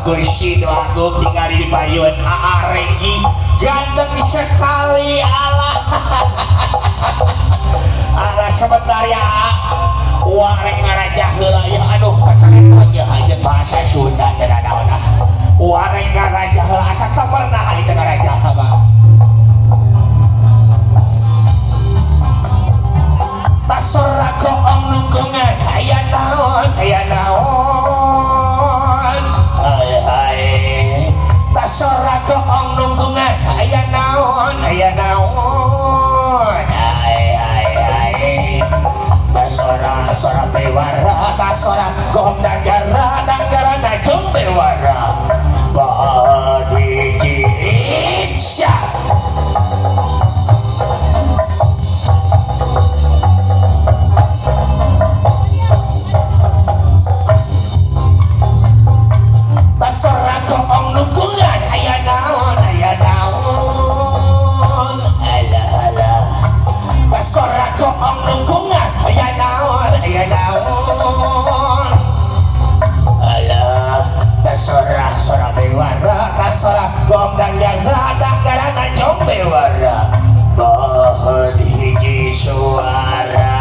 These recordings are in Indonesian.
Gusti nu agung tinggal di payun Regi ganteng sekali Allah Allah sebentar ya wareng ngaraja heula ya aduh kacarekan ya hajeun bahasa Sunda teh naon wareng ngaraja heula asa teu pernah ari teh ngaraja Bang tasora goong nunggungan aya naon hai tasora goong nunggungan aya naon hai tasora sora bewara tasora goong danggara na jung bewara badi jitsya tasora goong nunggungan aya naon alah tasora goong nunggungan aya naon alah tasora sora bewara tasora goong danggara na jong bewara bahan hiji suara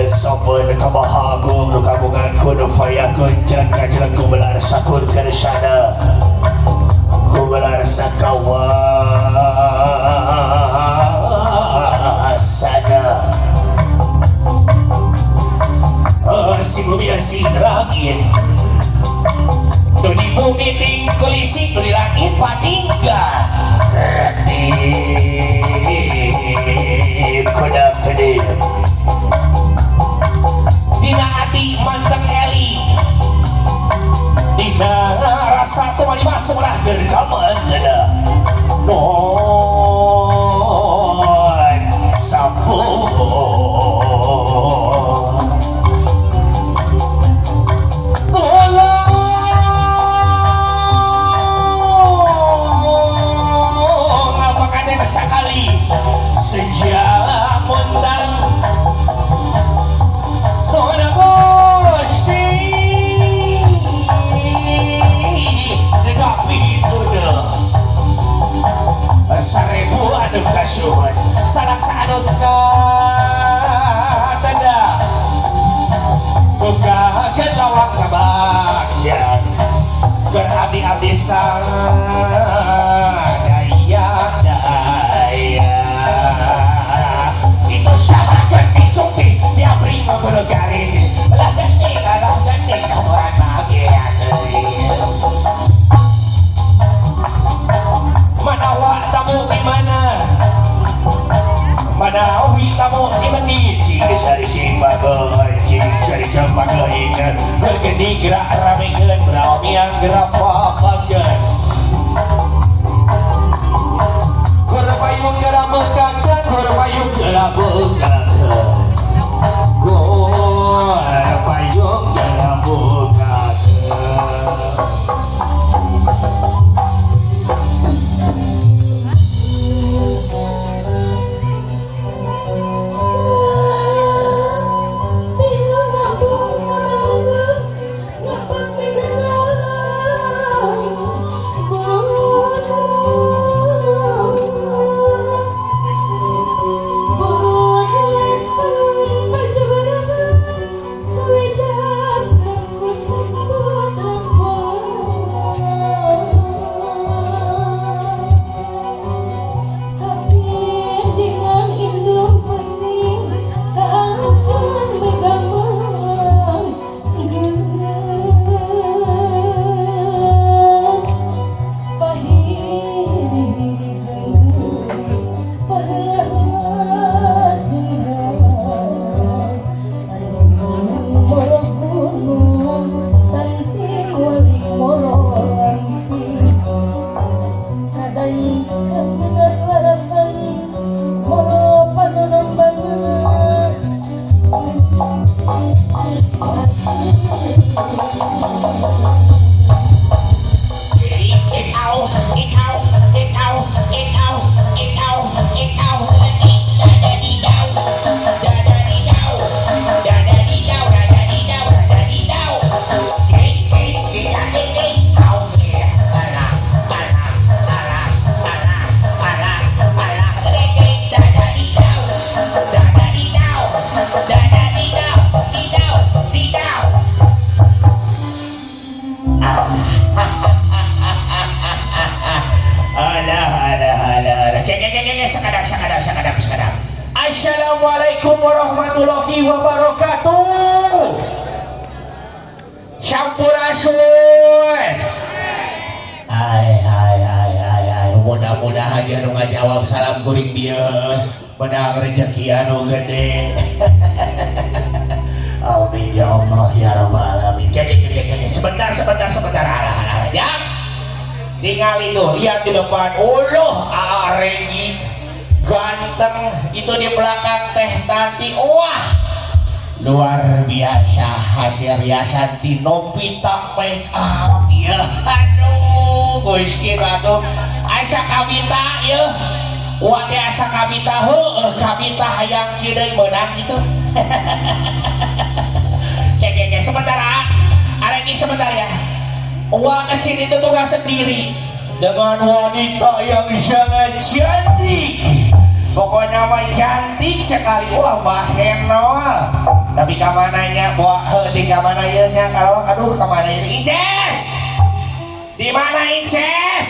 Sopan kabahagung nu kabungan kudu faya kuncan ngajelang kubelar sakur kersana kubelar sakawasana si bumi asing langit tu di bumi ting kolisi tu di langit patingga ratib kuda kedil dina ati manteng Eli dina rasa tumali masuk lah gergaman ada non sapu tolong apakah ada sekali sejak mundang seribu anu kasuhun sanak saanut ka tanda buka kelawang kabakjan keur abdi-abdi sadaya itu sahabat disuki dia beri menggunakan lah ganding kamuran bahagia manawa tamu gimana manawi tamu gimana cing sari sing bagoy cing sari sing bagoy kan bergedi gerak ramekeun berau miang gerak papakeun gorpayung gerak mekakeun gorpayung gerak mekakeun gorpayung gerak mekakeun Sweet sekadar. Assalamualaikum warahmatullahi wabarakatuh. Sampurasun. Hai. Mudah-mudahan dia nu ngajawab salam kuring bieu menang rezeki anu gede. Amin ya Allah ya rabbal alamin. Sebentar alah ya. Tinggal itu lihat di depan Regi ganteng, itu di belakang Teh Tanti. Wah, luar biasa hasil riasan di Novita make up ya. Aduh Gusti atuh asa kabita ya. Wah teh asa kabita kabita hayang kieu deui meunang gitu. Cek sebentar Regi sebentar ya. Wah kesini tuh tugas sendiri dengan wanita yang sangat cantik. Pokoknya mah cantik sekali. Wah Mbak Henol. Tapi kamananya wah di kamana ieu nya kalau aduh kamana ieu Inces. Di mana Inces?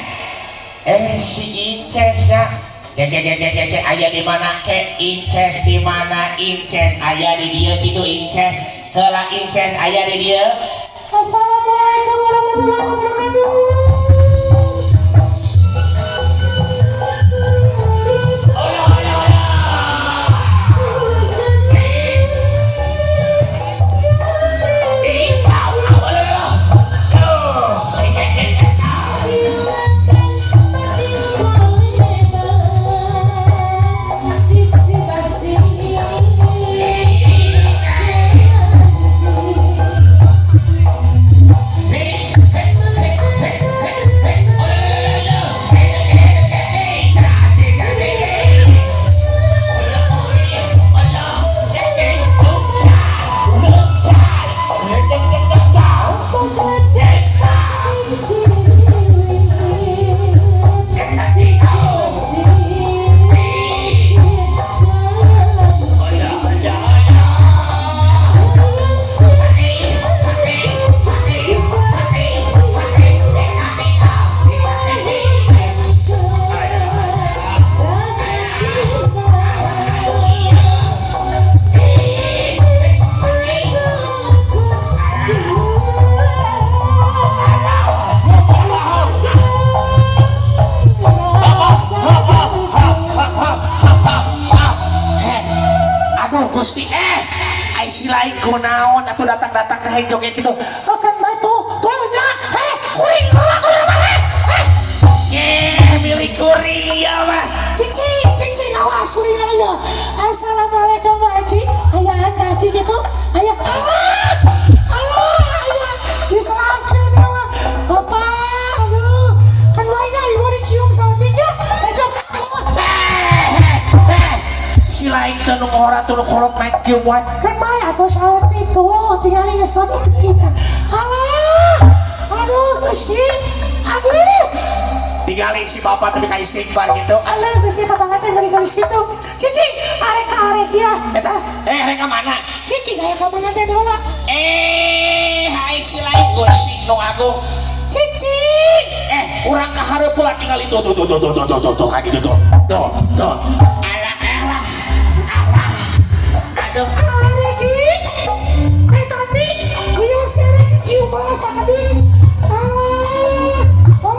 Si Inces nya. Aya di mana ke Inces di mana Inces aya di dieu kitu Inces. Heula Inces aya di dieu. Assalamualaikum warahmatullahi wabarakatuh. Kunaon atau datang ke joget gitu akan batu tuhnya kuring milik kuring ya mah cici awas kuring aja. Assalamualaikum Pak Haji ayah kaki gitu ayah ayah diselapkan ya mah apa aduh kan banyak ibu dicium saltingnya si lain tuh nukorot main kiuan kan atau saat itu tinggal ingat sepatu kita. Aduh Gusti, aduh. Tinggalin si bapak tapi kayak istighfar gitu. Alah Gusti kapangatnya dari garis gitu. Cici, arek dia. Eta, arek mana? Cici arek mana teh dola. Hai si lain Gusti nu agung. Cici. Urang kahareup pula tinggal itu tuh kayak gitu tuh. Tuh. Alah. Aduh. Balas adik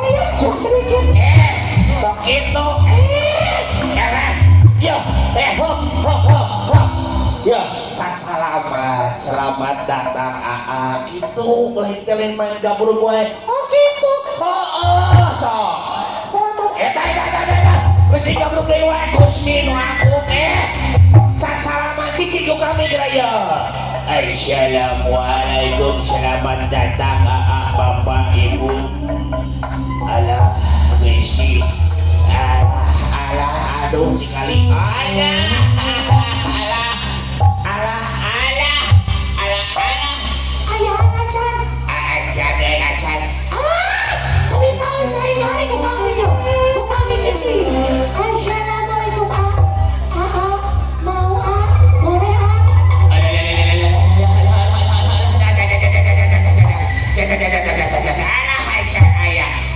ya cuma sedikit begitu ya selamat datang gitu lain main gabur gue gitu so selamat terus di gabur gue Gusti nu aku salaman cici kami geraya. Assalamualaikum, selamat datang Bapak Ibu. Alah Gusti, aduh tinggali alah ayah acan tapi saya hari kami cici. Assalamualaikum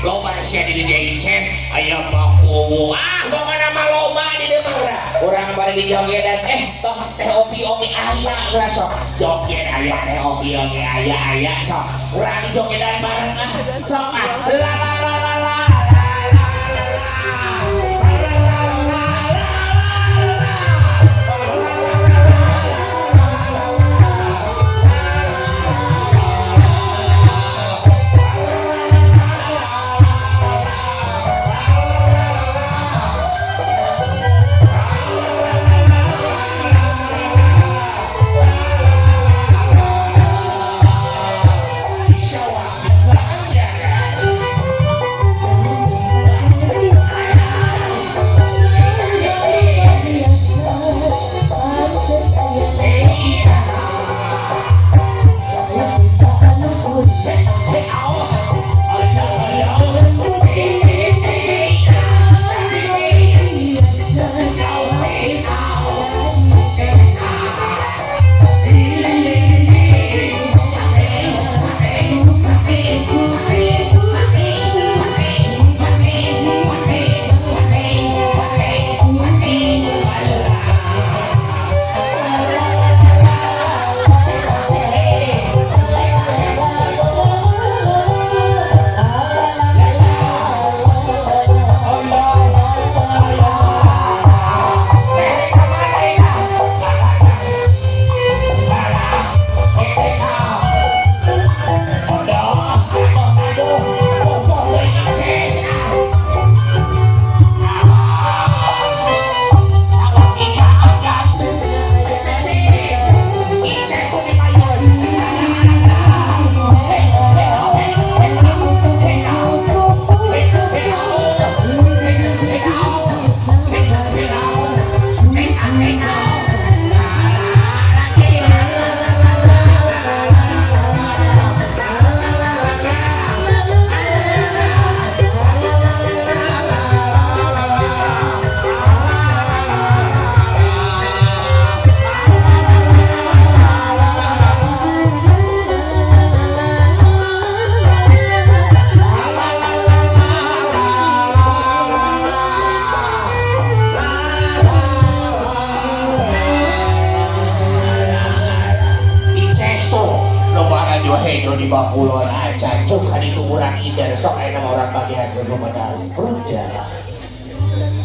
loba sia di dia Ices aya baku bawa nama loba di dia mah urang bari di jogedan toh teh opi aya geus sok joget aya teh opi aya sok urang jogedan bareng sok la la la la la di bakulon aja cuk kan itu urang ider sok aya nama orang bagian ke rumah dari perjalanan